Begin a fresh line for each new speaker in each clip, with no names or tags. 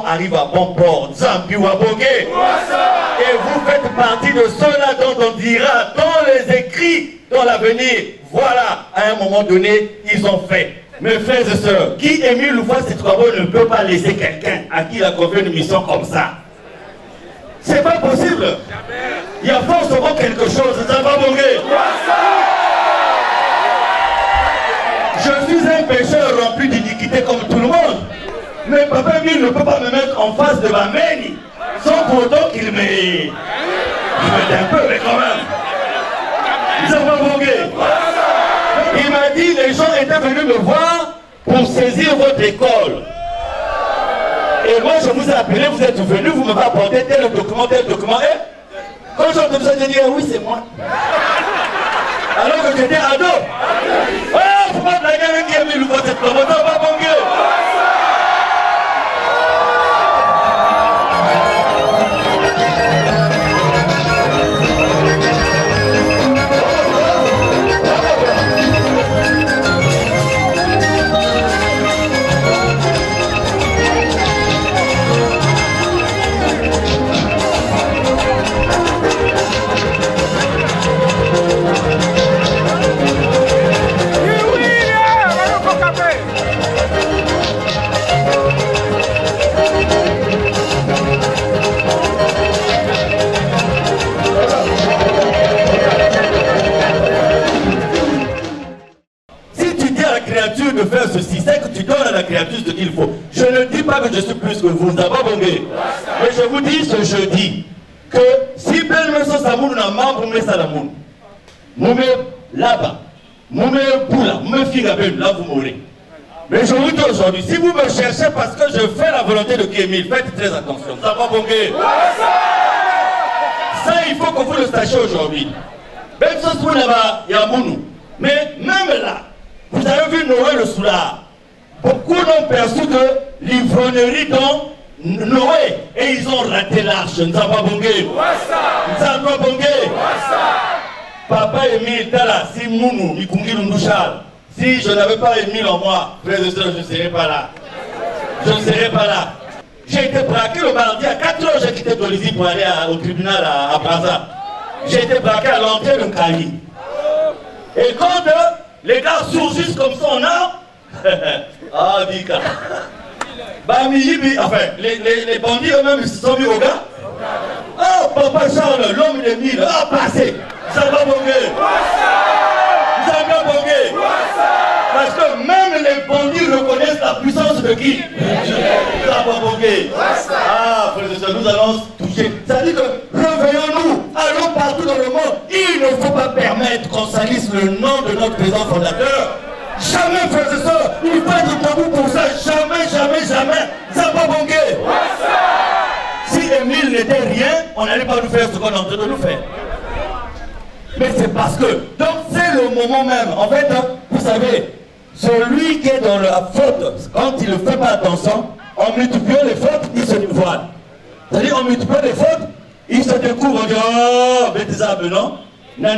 Arrive à bon port, Zambi Wabonge. Et vous faites partie de ceux-là dont on dira dans les écrits, dans l'avenir, voilà, à un moment donné, ils ont fait. Mes frères et sœurs, qui Émile Loufouas-Setrabo ne peut pas laisser quelqu'un à qui il a confié une mission comme ça? C'est pas possible. Il y a forcément quelque chose, Wabonge. Je suis un pécheur rempli d'iniquité comme tout le monde. Mais Papa Émile ne peut pas me mettre en face de ma manie sans pour autant qu'il me... Je m'aide un peu, mais quand même. Il m'a dit, les gens étaient venus me voir pour saisir votre école. Et moi, je vous ai appelé, vous êtes venus, vous m'avez apporté tel document, tel document. Et quand j'ai entendu ça, j'ai dit, oui, c'est moi. Alors que j'étais ado. Oh, faut pas blaguer avec Émile Loufouas-Setrabo, non, pas bon Dieu. De faire ceci, c'est que tu donnes à la créature ce qu'il faut. Je ne dis pas que je suis plus que vous, mais je vous dis ce jeudi que si Ben Messo Samoun n'a membre, mais Salamoun, Moumé là-bas, Moumé Boula, Moumé Figabem, là vous mourrez. Mais je vous dis aujourd'hui, si vous me cherchez parce que je fais la volonté de Kémil, faites très attention. Ça va bonguer. Ça, il faut que vous le sachiez aujourd'hui. Ben Messo Samoun là-bas, il y a Mounou. Mais même là, vous avez vu Noé le soulard. Beaucoup n'ont perçu que l'ivrognerie dans Noé. Et ils ont raté l'arche. Nzababonge. Nzababonge. Papa Émile Tala, si Mounou, Mikungi Lundushal. Si je n'avais pas Émile en moi, frères et sœurs, je ne serais pas là. Je ne serais pas là. J'ai été braqué le mardi à 4 h, j'ai quitté Dolisie pour aller au tribunal à Braza. J'ai été braqué à l'entrée de Kali. Et quand les gars surgissent comme ça, on a... ah, Dika. Enfin, les bandits eux-mêmes, ils se sont mis au gars. Ah, Papa Charles, l'homme de mille. Ah, passé. Ça va bonguer. Ça va bonguer. Parce que même les bandits reconnaissent la puissance de qui? Ça va bonguer. Ah, frères et sœurs, nous allons toucher. Ça dit que réveillons-nous, allons partout dans le monde. Il ne faut pas permettre qu'on salisse le nom de notre président fondateur. Jamais, frères et sœurs, il faut être tabou pour ça. Jamais, jamais, jamais. Ça va bonguer. Si Émile n'était rien, on n'allait pas nous faire ce qu'on est en train de nous faire. Mais c'est parce que, donc c'est le moment même. En fait, vous savez, celui qui est dans la faute, quand il ne fait pas attention, en multipliant les fautes, il se dévoile. C'est-à-dire, en multipliant les fautes, il se découvre, on dit, oh, bêtise, non? Donc,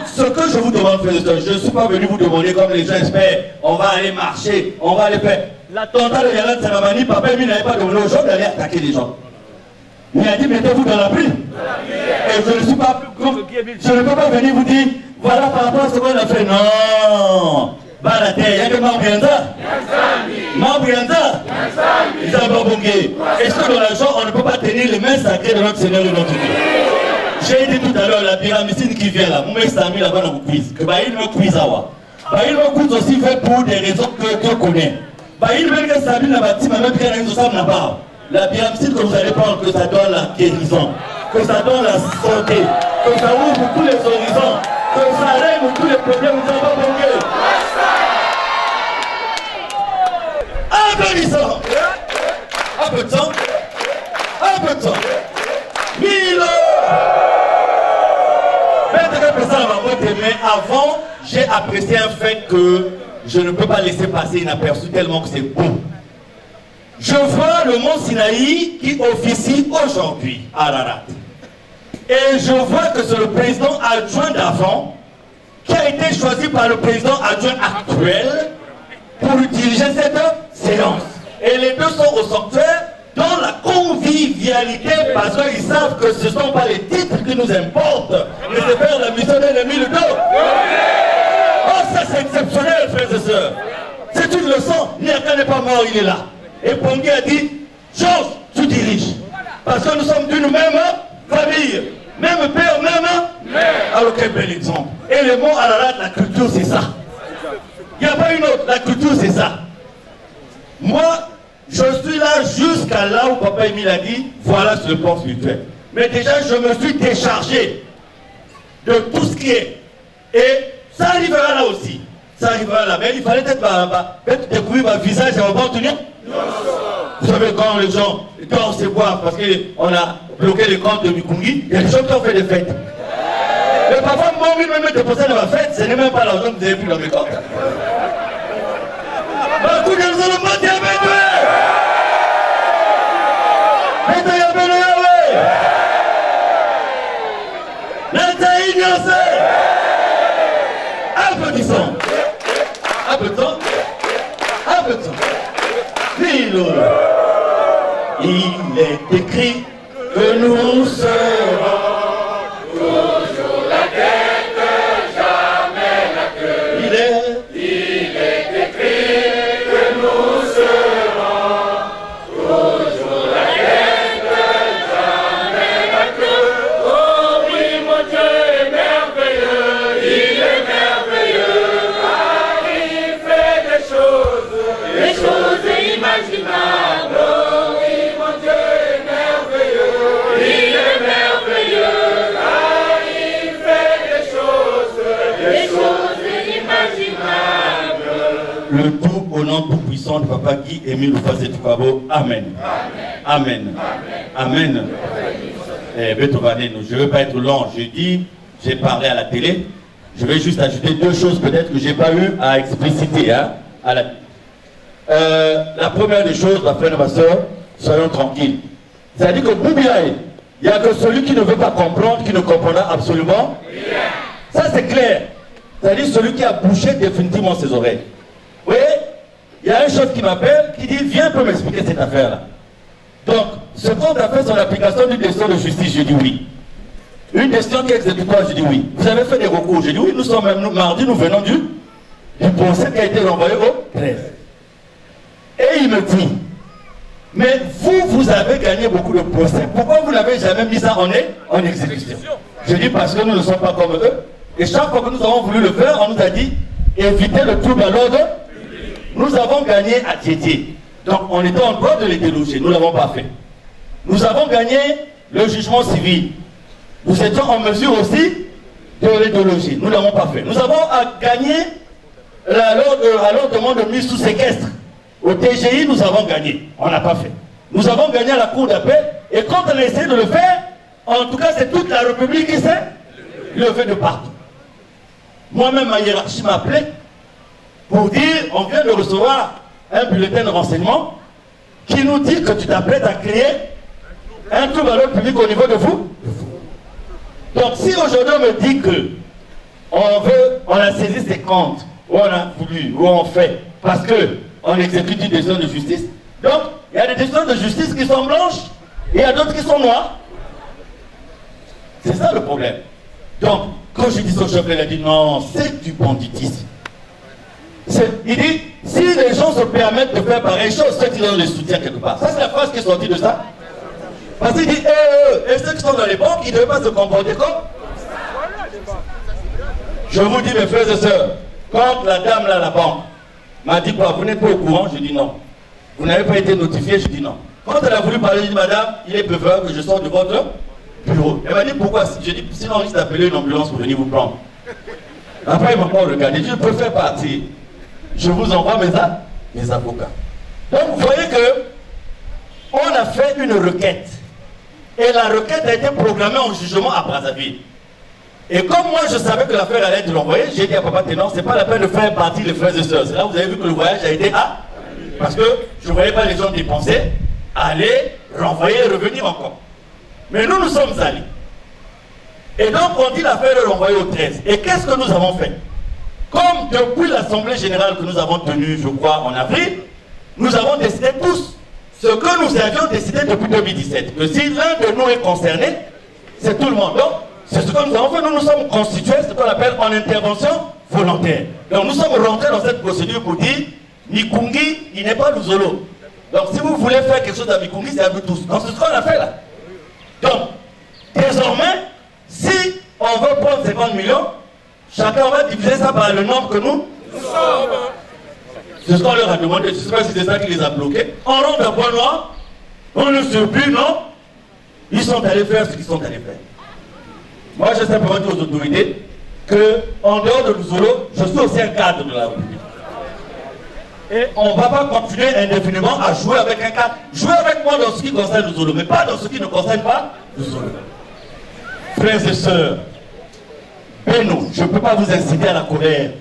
ce que je vous demande, frères et sœurs, je ne suis pas venu vous demander comme les gens espèrent, on va aller marcher, on va aller faire. L'attentat de Yalan Saramani, papa Emi n'avait pas demandé aux gens d'aller attaquer les gens. Il a dit, mettez-vous dans la pluie. Et je ne suis pas, je ne peux pas venir vous dire, voilà par rapport à ce qu'on a fait. Non. Bah la terre, il y a que Mabrianda. Mabrianda. Est-ce que dans la joie, on ne peut pas tenir les mains sacrées de notre Seigneur et de notre Dieu? J'ai dit tout à l'heure, la pyramide qui vient là, mon mec s'est mis là-bas dans le quiz. Que bah il me quiz à moi. Bah il me quiz aussi fait pour des raisons que Dieu connaît. Bah il me dit que ça vient là-bas, même qu'il y a une chose là-bas. La pyramide que vous allez prendre, que ça donne la guérison, que ça donne la santé, que ça ouvre tous les horizons, que ça règle tous les problèmes, nous avons pas manqué. Applaudissons. Un peu de temps. Un peu de temps. 1000 ans. Mais avant, j'ai apprécié un fait que je ne peux pas laisser passer inaperçu tellement que c'est beau. Je vois le mont Sinaï qui officie aujourd'hui à Ararat. Et je vois que c'est le président adjoint d'avant qui a été choisi par le président adjoint actuel pour diriger cette séance. Et les deux sont au sanctuaire dans la convivialité parce qu'ils savent que ce ne sont pas les titres qui nous importent, mais c'est faire la mission de l'ennemi le dos. Oh, ça c'est exceptionnel, frères et sœurs. C'est une leçon. Niaka n'est pas mort, il est là. Et Pongi a dit, Georges, tu diriges. Parce que nous sommes d'une même famille. Même père, même mère. Alors quel bel exemple. Et le mot Ararat, la culture, c'est ça. Il n'y a pas une autre. La culture, c'est ça. Moi, je suis là jusqu'à là où Papa Émile a dit, voilà ce plan spirituel. Mais déjà, je me suis déchargé de tout ce qui est. Et ça arrivera là aussi. Ça arrivera là. Mais il fallait peut-être découvrir ma visage et on va tenir. Vous savez, quand les gens doivent se boire parce qu'on a bloqué les comptes de Mikungi, il y a des gens qui ont fait des fêtes. Mais parfois, moi, même me déposer dans ma fête, ce n'est même pas l'argent que vous avez pris dans mes comptes. Applaudissons. Un peu de temps. Un peu de temps. Il est écrit que nous serons toujours la tête, jamais la queue. Il est écrit que nous serons toujours la tête, jamais la queue. Oh oui, mon Dieu est merveilleux, il est merveilleux, car il fait des choses inimaginables. Oh oui, mon Dieu est merveilleux, il est merveilleux, car il fait des choses inimaginables. Le tout au nom tout puissant de Papa Guy Émile Oufazé-Toukabo. Amen. Amen. Amen. Je ne veux pas être long. J'ai parlé à la télé. Je vais juste ajouter deux choses peut-être que je n'ai pas eu à expliciter. Hein, à la première des choses, ma frère et ma soeur, soyons tranquilles. C'est-à-dire que Boubiaï, il n'y a que celui qui ne veut pas comprendre, qui ne comprendra absolument rien. Ça c'est clair. C'est-à-dire celui qui a bouché définitivement ses oreilles. Vous voyez, il y a une chose qui m'appelle, qui dit, viens pour m'expliquer cette affaire-là. Donc, ce qu'on a fait sur l'application d'une décision de justice, je dis oui. Une décision qui est exécutoire, je dis oui. Vous avez fait des recours, je dis oui. Nous sommes même, mardi, nous venons du procès qui a été renvoyé au 13. Et il me dit, mais vous avez gagné beaucoup de procès. Pourquoi vous n'avez jamais mis ça en exécution? Je dis parce que nous ne sommes pas comme eux. Et chaque fois que nous avons voulu le faire, on nous a dit, évitez le trouble à l'ordre. Nous avons gagné à Tiétié. Donc on était en droit de les déloger. Nous ne l'avons pas fait. Nous avons gagné le jugement civil. Nous étions en mesure aussi de les déloger. Nous ne l'avons pas fait. Nous avons gagné à l'ordre de mise sous séquestre. Au TGI, nous avons gagné. On n'a pas fait. Nous avons gagné à la Cour d'appel. Et quand on a essayé de le faire, en tout cas, c'est toute la République qui s'est levée de partout. Moi-même, ma hiérarchie m'a appelé pour dire, on vient de recevoir un bulletin de renseignement qui nous dit que tu t'apprêtes à créer un trouble à l'ordre public au niveau de vous. Donc si aujourd'hui on me dit que on a saisi ses comptes, ou on a voulu, ou on fait, parce qu'on exécute une décision de justice, donc il y a des décisions de justice qui sont blanches, et il y a d'autres qui sont noires. C'est ça le problème. Donc, quand je dis au chef, il a dit non, c'est du banditisme. Il dit, si les gens se permettent de faire pareille chose, ceux qui ont le soutien quelque part. Ça, c'est la phrase qui est sortie de ça. Parce qu'il dit, et ceux qui sont dans les banques, ils ne devaient pas se comporter comme. Je vous dis, mes frères et sœurs, quand la dame là, à la banque, m'a dit quoi, vous n'êtes pas au courant? Je dis non. Vous n'avez pas été notifié? Je dis non. Quand elle a voulu parler, je dis, madame, il est préférable que je sorte de votre bureau. Elle m'a dit, pourquoi? Je dis, sinon, on risque d'appeler une ambulance pour venir vous prendre. Après, il m'a pas regardé. Je préfère partir. Je vous envoie mes avocats. Donc, vous voyez que on a fait une requête. Et la requête a été programmée en jugement à Brazzaville. Et comme moi, je savais que l'affaire allait être renvoyée, j'ai dit à Papa Ténor, c'est pas la peine de faire partie des frères et sœurs. C'est là où vous avez vu que le voyage a été à. Parce que je ne voyais pas les gens dépenser, aller, renvoyer et revenir encore. Mais nous sommes allés. Et donc, on dit l'affaire est renvoyée au 13. Et qu'est-ce que nous avons fait? Comme depuis l'Assemblée Générale que nous avons tenue, je crois, en avril, nous avons décidé tous ce que nous avions décidé depuis 2017. Que si l'un de nous est concerné, c'est tout le monde. Donc, c'est ce que nous avons fait. Nous nous sommes constitués, ce qu'on appelle en intervention volontaire. Donc, nous sommes rentrés dans cette procédure pour dire, Mikungi, il n'est pas Luzolo. Donc, si vous voulez faire quelque chose à Mikungi, c'est à vous tous. Donc, c'est ce qu'on a fait là. Donc, désormais, si on veut prendre 50 millions, chacun va diviser ça par le nombre que nous sommes. C'est ce qu'on leur a demandé. Je ne sais pas si c'est ça qui les a bloqués. On rentre à Point Noir, on ne surprit, non? Ils sont allés faire ce qu'ils sont allés faire. Moi, je simplement dit aux autorités qu'en dehors de Luzolo, je suis aussi un cadre de la République. Et on ne va pas continuer indéfiniment à jouer avec un cadre. Jouer avec moi dans ce qui concerne Luzolo, mais pas dans ce qui ne concerne pas Luzolo. Frères et sœurs, Beno, je ne peux pas vous inciter à la colère.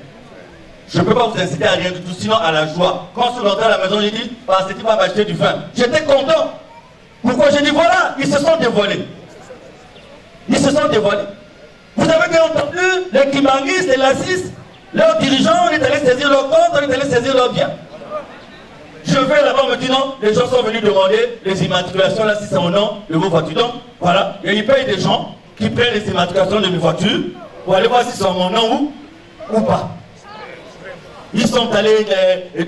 Je ne peux pas vous inciter à rien du tout, sinon à la joie. Quand je suis rentré à la maison, j'ai dit, c'est qui va m'acheter du vin. J'étais content. Pourquoi? J'ai dit, voilà, ils se sont dévoilés. Ils se sont dévoilés. Vous avez bien entendu, les Kimangis, les Lassis, leurs dirigeants, on est allé saisir leur compte, on est allé saisir leurs biens. Je vais là-bas, on me dit non, les gens sont venus demander les immatriculations, là, si c'est mon nom, de vos voitures. Donc, voilà, et ils payent des gens qui prennent les immatriculations de mes voitures pour aller voir si c'est mon nom ou pas. Ils sont allés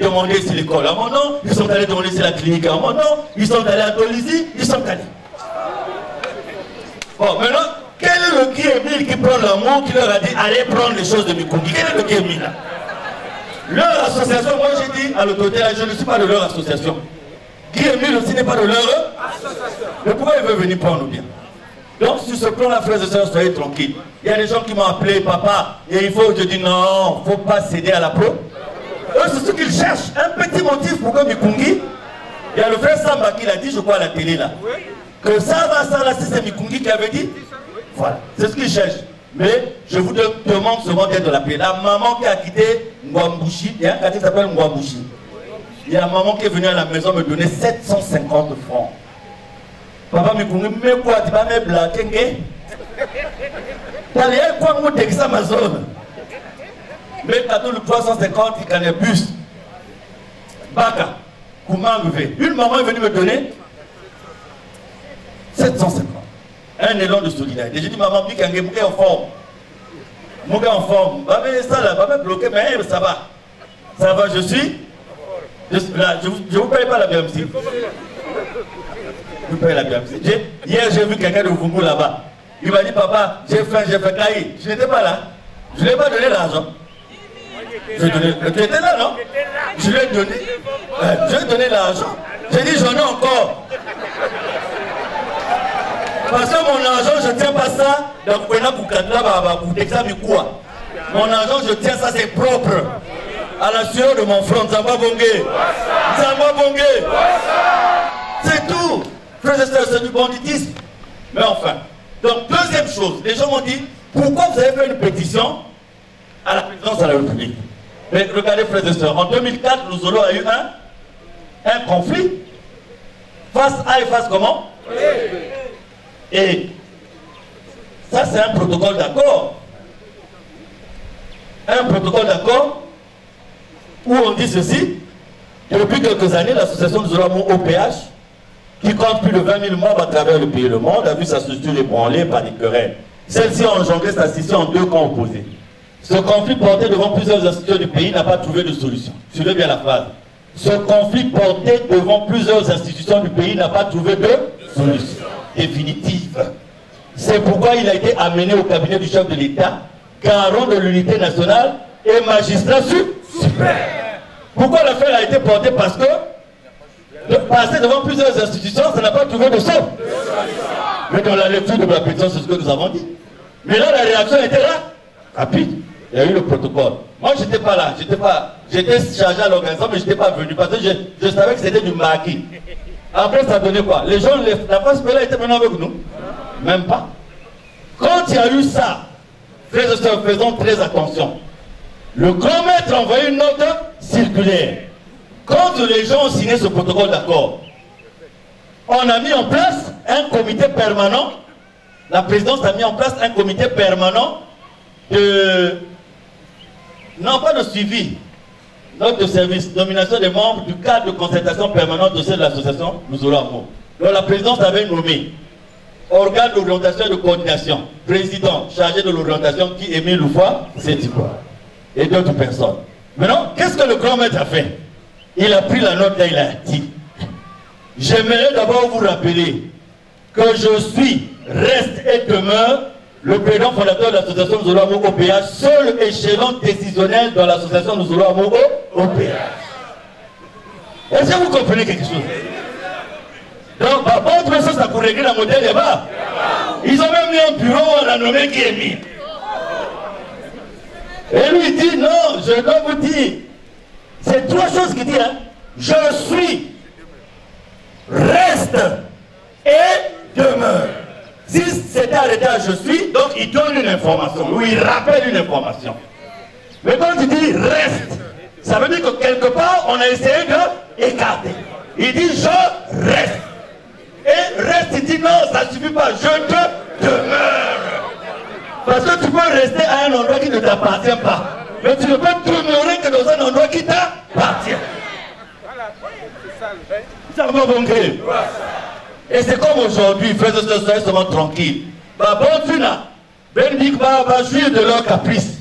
demander si l'école à mon nom, ils sont allés demander si la clinique à mon nom, ils sont allés à Tolizi, ils sont allés. Bon, maintenant, quel est le Guy Emile qui prend l'amour, qui leur a dit allez prendre les choses de Mikungi? Quel est le Guy Emile là? Leur association, moi j'ai dit à l'autorité, je ne suis pas de leur association. Guy Emile aussi n'est pas de leur association. Mais pourquoi il veut venir prendre bien? Donc sur ce plan-là, frères et sœurs, soyez tranquilles. Il y a des gens qui m'ont appelé, papa, et il faut que je dise non, il ne faut pas céder à la pro. Eux, c'est ce qu'ils cherchent, un petit motif pour que Mikungi, il y a le frère Samba qui l'a dit, je crois, à la télé là, que ça là, si c'est Mikungi qui avait dit, voilà, c'est ce qu'ils cherchent. Mais je vous demande seulement d'être de la paix. La maman qui a quitté Ngwambushi, il y a un quartier qui s'appelle Ngwambushi. Il y a une maman qui est venue à la maison me donner 750 francs. Papa Mikungi, mais quoi, tu vas me blaguer? T'as l'air quoi, moi, t'es que ça, ma zone. Mais quand le 350, il y a bus. Baka, Koumangve. Une maman est venue me donner 750. Un élan de solidarité. J'ai dit, maman, puis quand je suis en forme. Mon gars en forme. Ça là, va me bloquer, mais ça va. Ça va, je suis. Là, je ne vous paye pas la BMC. Je vous paye la BMC. Hier, j'ai vu quelqu'un de Vungu là-bas. Il m'a dit, papa, j'ai faim, j'ai fait cailler. Je n'étais pas là. Je ne lui ai pas donné l'argent. Tu étais là, non? Je lui ai donné. Je lui ai donné l'argent. J'ai dit, j'en ai encore. Parce que mon argent, je ne tiens pas ça. Donc, mon argent, je tiens ça, c'est propre. À la sueur de mon front, Zamba Bongé. Zamba Bongé. C'est tout. Frères et sœurs, c'est du banditisme. Mais enfin. Donc, deuxième chose, les gens m'ont dit, pourquoi vous avez fait une pétition à la présidence de la République? Mais regardez, frères et sœurs, en 2004, Luzolo a eu un conflit. Face A et face comment? Et Ça, c'est un protocole d'accord. Un protocole d'accord où on dit ceci. Depuis quelques années, l'association des Oramo OPH, qui compte plus de 20 000 membres à travers le pays et le monde, a vu sa structure ébranlée par des querelles. Celle-ci a engendré sa scission en deux camps opposés. Ce conflit porté devant plusieurs institutions du pays n'a pas trouvé de solution. Suivez bien la phrase. Ce conflit porté devant plusieurs institutions du pays n'a pas trouvé de solution définitive. C'est pourquoi il a été amené au cabinet du chef de l'État, garant de l'unité nationale et magistrat super. Pourquoi l'affaire a été portée? Parce que de passer devant plusieurs institutions, ça n'a pas trouvé de solution. Mais dans la lecture de la pétition, c'est ce que nous avons dit. Mais là, la réaction était là, rapide. Il y a eu le protocole. Moi, je n'étais pas là. J'étais chargé à l'organisation, mais je n'étais pas venu parce que je savais que c'était du maquis. Après, ça donnait quoi? Les gens, la France là était maintenant avec nous. Même pas. Quand il y a eu ça, faisons très attention. Le grand maître a envoyé une note circulaire. Quand les gens ont signé ce protocole d'accord, on a mis en place un comité permanent. La présidence a mis en place un comité permanent de... Non, pas de suivi. Note de service, nomination des membres du cadre de concertation permanente au sein de l'association Nous Oramo. Donc la présidence avait nommé organe d'orientation et de coordination, président chargé de l'orientation qui Émile Loufa, c'est quoi, et d'autres personnes. Maintenant, qu'est-ce que le grand maître a fait? Il a pris la note et il a dit: j'aimerais d'abord vous rappeler que je suis, reste et demeure le président fondateur de l'association Nous Oramo OPH, seul échelon décisionnel dans l'association Nous Oramo OPH. Est-ce que vous comprenez quelque chose? Donc, par contre, ça pour régler la modèle là-bas. Ils ont même mis un bureau, on a nommé qui est mis. Et lui il dit: non, je dois vous dire, c'est trois choses qu'il dit, hein. Je suis, reste et demeure. Si c'était arrêté à je suis, donc il donne une information, ou il rappelle une information. Mais quand il dit reste, ça veut dire que quelque part, on a essayé de écarter. Il dit je reste. Et reste, il dit non, ça ne suffit pas, je te demeure. Parce que tu peux rester à un endroit qui ne t'appartient pas. Mais tu ne peux demeurer que dans un endroit qui t'appartient. Ça va bon gré. Et c'est comme aujourd'hui, frères et sœurs, soyez seulement tranquilles. Bah bon, tu n'as. Ben Big va jouir de leur caprice.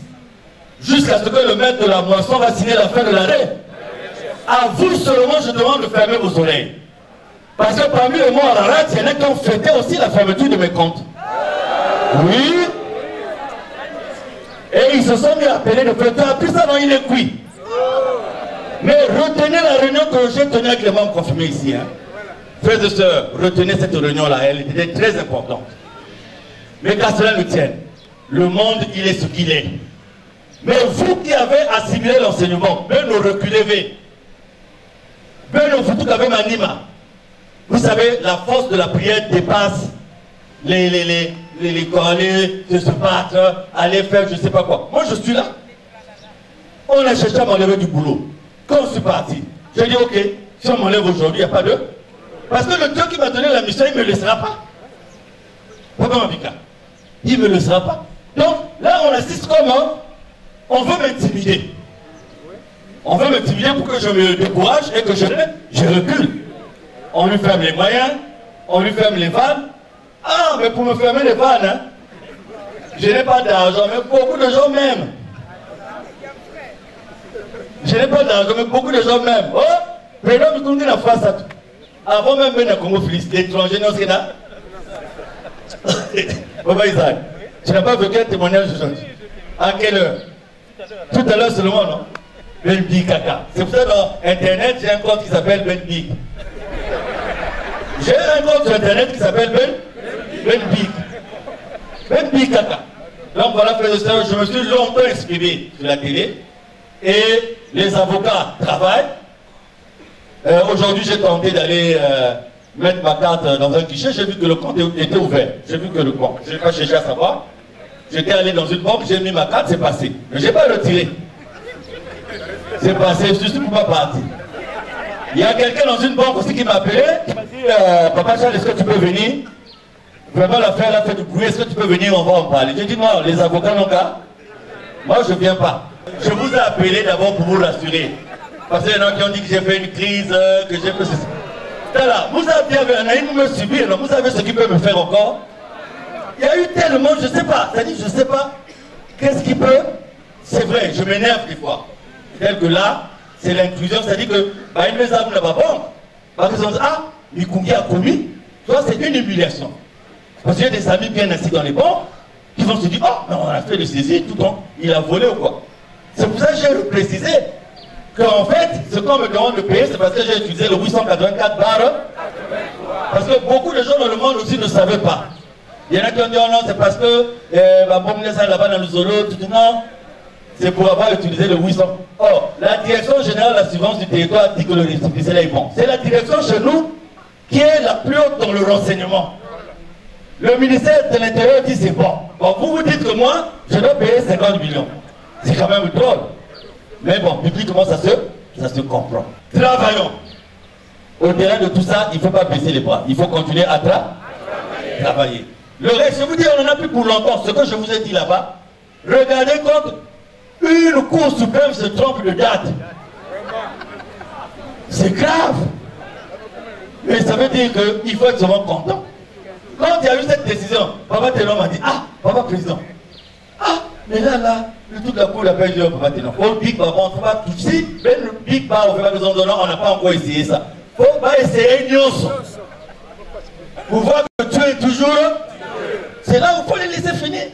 Jusqu'à ce que le maître de la moisson va signer la fin de l'arrêt. À vous seulement, je demande de fermer vos oreilles. Parce que parmi les mots Ararat, il y en a qui ont fêté aussi la fermeture de mes comptes. Oui. Et ils se sont mis à appeler de fêteur. Puis ça, non, il est cuit. Mais retenez la réunion que j'ai tenue avec les membres confirmés ici. Hein. Frères et sœurs, retenez cette réunion-là. Elle était très importante. Mais qu'à cela nous tienne, le monde, il est ce qu'il est. Mais vous qui avez assimilé l'enseignement, ben nous reculez, ben nous foutu qu'avec Manima. Vous savez, la force de la prière dépasse les aller se battre, aller faire je ne sais pas quoi. Moi je suis là. On a cherché à m'enlever du boulot. Quand je suis parti, j'ai dit ok, si on m'enlève aujourd'hui, il n'y a pas de... Parce que le Dieu qui m'a donné la mission, il ne me laissera pas. Papa Mabika, il ne me laissera pas. Donc là on assiste comment? On veut m'intimider. On veut m'intimider pour que je me décourage et que je recule. On lui ferme les moyens, on lui ferme les vannes. Ah, mais pour me fermer les vannes, hein, je n'ai pas d'argent, mais beaucoup de gens m'aiment. Je n'ai pas d'argent, mais beaucoup de gens m'aiment. Oh, mais là, nous connaissons la face à tout. Avant même de Congo Félix, l'étranger, non, c'est là. Papa Isaac, tu n'as pas vécu un témoignage aujourd'hui. À quelle heure? Tout à l'heure seulement, non? Ben Big Kaka. C'est pour ça que dans Internet, j'ai un compte qui s'appelle Ben Big. J'ai un compte sur Internet qui s'appelle Ben Big. Ben Big Kaka. Donc voilà, frères et sœurs, je me suis longtemps exprimé sur la télé. Et les avocats travaillent. Aujourd'hui, j'ai tenté d'aller mettre ma carte dans un guichet. J'ai vu que le compte était ouvert. J'ai vu que le compte. Je n'ai pas cherché à savoir. J'étais allé dans une banque, j'ai mis ma carte, c'est passé. Mais je n'ai pas retiré. C'est passé, je suis pas parti. Il y a quelqu'un dans une banque aussi qui m'a appelé, qui m'a dit papa Charles, est-ce que tu peux venir? vraiment l'affaire a fait du bruit, est-ce que tu peux venir, on va en parler. J'ai dit non, les avocats n'ont qu'à. Moi je ne viens pas. Je vous ai appelé d'abord pour vous rassurer. Parce qu'il y en a qui ont dit que j'ai fait une crise, que j'ai fait ceci. Voilà, vous avez me subir, vous savez ce qui peut me faire encore. Il y a eu tellement, je ne sais pas, c'est-à-dire je ne sais pas, qu'est-ce qui peut, c'est vrai, je m'énerve des fois. Tel que là, c'est l'inclusion, c'est-à-dire que, bah, une maison n'a pas bon. Parce qu'ils ont dit, ah, Mikungi a commis, toi c'est une humiliation. Parce qu'il y a des amis bien assis dans les bancs, qui vont se dire, oh, mais on a fait le saisir, tout le temps, il a volé ou quoi. C'est pour ça que j'ai précisé qu'en fait, ce qu'on me demande de payer, c'est parce que j'ai utilisé le 884 barres. Parce que beaucoup de gens dans le monde aussi ne savaient pas. Il y en a qui ont dit, oh non, c'est parce que là-bas dans le Zolo, tout non. C'est pour avoir utilisé le 800. Or, la direction générale de l'assurance du territoire dit que le récépissé là est bon. C'est la direction chez nous qui est la plus haute dans le renseignement. Le ministère de l'Intérieur dit c'est bon. Bon, vous vous dites que moi, je dois payer 50 millions. C'est quand même drôle. Mais bon, publiquement, ça se comprend. Travaillons. Au-delà de tout ça, il ne faut pas baisser les bras. Il faut continuer à travailler. Le reste, je vous dis, on n'en a plus pour longtemps. Ce que je vous ai dit là-bas, regardez quand une Cour suprême se trompe de date. C'est grave. Mais ça veut dire qu'il faut être souvent content. Quand il y a eu cette décision, Papa Ténon m'a dit, ah, Papa Président, ah, mais là, le tout de la Cour l'appelle Dieu, Papa Ténon. Oh, Big Baba, on ne peut pas toucher. Mais le Big Baba, on n'a pas encore essayé ça. Il ne faut pas essayer Nyos. Pour voir que Dieu est toujours. C'est là où il faut les laisser finir.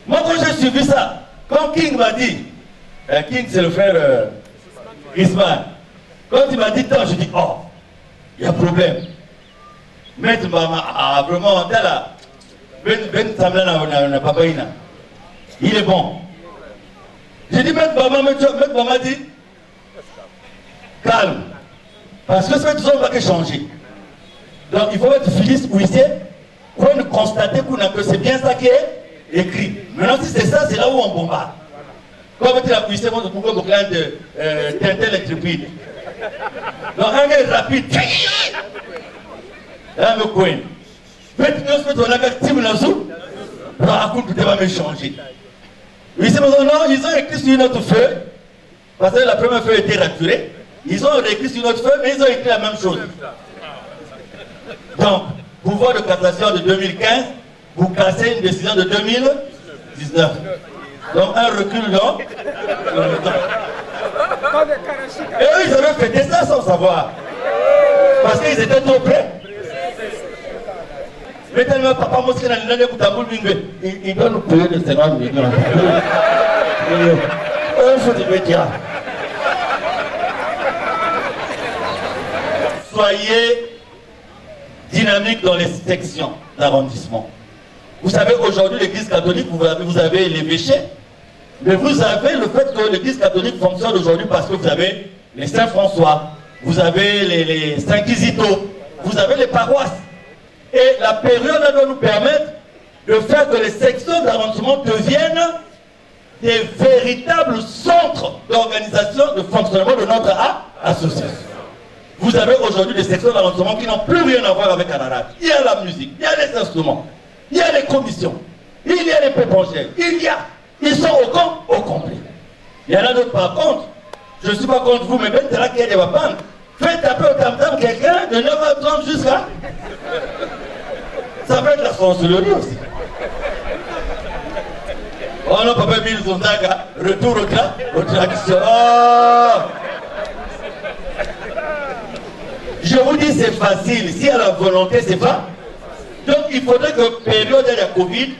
Moi, quand j'ai suivi ça, quand King m'a dit, King c'est le frère Ismaël, quand il m'a dit tant, je dis, oh, il y a problème. Maître Bama, ah, vraiment, là, Ben Samla n'a pas payé. Il est bon. J'ai dit, Maître Bama dit, calme. Parce que cette chose va que changer. Donc il faut être fils ou huissier pour constater que c'est bien ça qui est écrit. Maintenant, si c'est ça, c'est là où on bombarde. Comme tu as huissier, on se trouve au clan de Tintin l'intrépide. Donc un gars est rapide. Là, me coin. Maintenant, on a fait un petit raconte que tu vas me changer. Oui, c'est non, ils ont écrit sur une autre feuille, parce que la première feuille était raturée. Ils ont écrit sur une autre feuille, mais ils ont écrit la même chose. Donc, pouvoir de cassation de 2015, vous cassez une décision de 2019. Donc, un recul dans le temps. Et eux, ils avaient fêté ça sans savoir. Parce qu'ils étaient trop près. Mais tellement papa Mosque n'a pas il doit nous payer de 50 millions. Il faut dire médias. Soyez dynamique dans les sections d'arrondissement. Vous savez, aujourd'hui, l'église catholique, vous avez l'évêché, mais vous avez le fait que l'église catholique fonctionne aujourd'hui parce que vous avez les Saint-François, vous avez les Saint-Quisito, vous avez les paroisses. Et la période doit nous permettre de faire que les sections d'arrondissement deviennent des véritables centres d'organisation, de fonctionnement de notre association. Vous avez aujourd'hui des sections d'arrondissement qui n'ont plus rien à voir avec Anarat. Il y a la musique, il y a les instruments, il y a les commissions, il y a les pépongères, ils sont au complet. Il y en a d'autres par contre, je ne suis pas contre vous, mais même là qu'il y a des wapan, faites taper au tam-tam quelqu'un de 9h30 jusqu'à... Ça peut être la sorcellerie aussi. Oh non, papa Mille Zondaga, retour au traction. Oh. Je vous dis, c'est facile. Si à la volonté, c'est pas. Donc, il faudrait que, période de la Covid,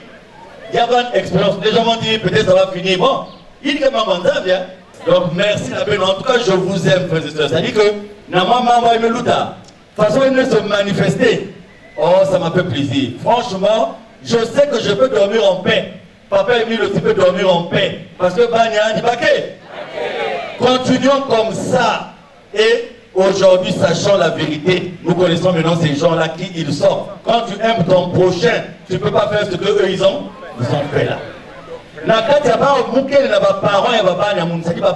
il y avait une expérience. Les gens m'ont dit, peut-être ça va finir. Bon, il est quand même bien. Donc, merci la peine. En tout cas, je vous aime, frères et sœurs. C'est-à-dire que, maman, il me louta. De toute façon, il ne se manifester. Oh, ça m'a fait plaisir. Franchement, je sais que je peux dormir en paix. Papa Emile aussi peut dormir en paix. Parce que Banya dit Baké. Continuons comme ça. Et aujourd'hui, sachant la vérité, nous connaissons maintenant ces gens-là qui ils sont. Quand tu aimes ton prochain, tu ne peux pas faire ce qu'eux ils ont fait là. Il y a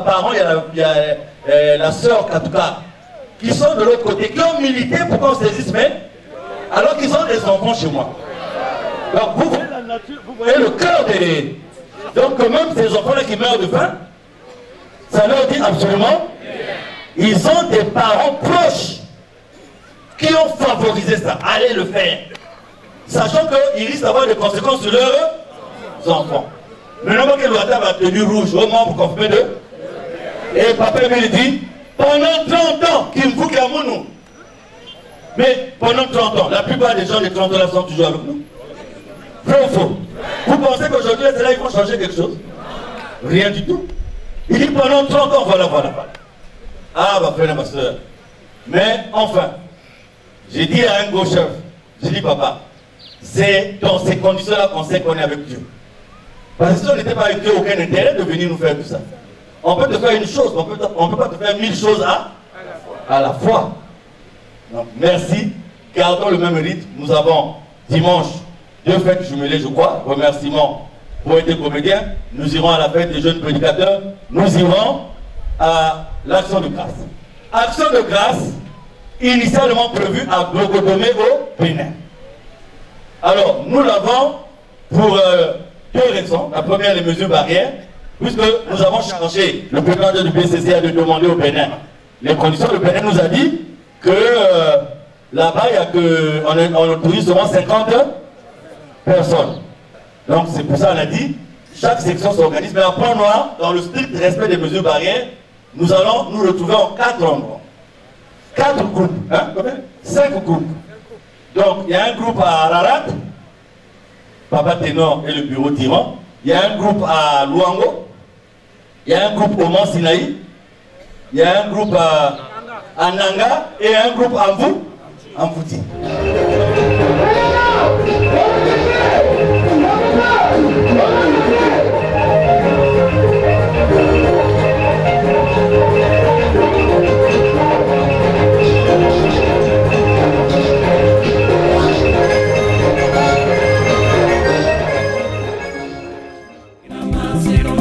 parents, il y a la sœur Katouka, qui sont de l'autre côté, qui ont milité pour qu'on saisisse, mais alors qu'ils ont des enfants chez moi. Donc vous voyez la nature, vous voyez le cœur des... Donc même ces enfants-là qui meurent de faim, ça leur dit absolument, ils ont des parents proches qui ont favorisé ça. Allez le faire. Sachant qu'ils risquent d'avoir des conséquences sur leurs enfants. Maintenant que l'Ouattara a tenu rouge aux membres confirmés d'eux, et papa me dit, pendant 30 ans, Kimfou Kamounou. Mais pendant 30 ans, la plupart des gens de 30 ans là sont toujours avec nous. Vrai ou faux? Vous pensez qu'aujourd'hui, c'est là ils vont changer quelque chose? Rien du tout. Il dit pendant 30 ans, voilà. Ah, ma frère et ma soeur. Mais enfin, j'ai dit à un gros chef, j'ai dit papa, c'est dans ces conditions-là qu'on sait qu'on est avec Dieu. Parce que si on n'était pas avec Dieu, aucun intérêt de venir nous faire tout ça. On peut te faire une chose, on ne peut pas te faire 1000 choses à la fois. Donc, merci. Gardons le même rythme. Nous avons dimanche 2 fêtes jumelées, je crois. Remerciements pour être comédien. Nous irons à la fête des jeunes prédicateurs. Nous irons à l'action de grâce. Action de grâce, initialement prévue à Blogodomé au Bénin. Alors, nous l'avons pour 2 raisons. La première, les mesures barrières. Puisque nous avons chargé le président du BCCA de demander au Bénin les conditions. Le Bénin nous a dit que là-bas, on autorise seulement 50 personnes. Donc c'est pour ça qu'on a dit, chaque section s'organise, mais en point noir, dans le strict respect des mesures barrières, nous allons nous retrouver en 4 endroits. 4 groupes, hein, combien? 5 groupes. Donc il y a un groupe à Ararat, Papa Ténor et le bureau Tyran. Il y a un groupe à Luango. Il y a un groupe au Mont Sinaï. Il y a un groupe à Nanga et un groupe à Mfouti.
Zero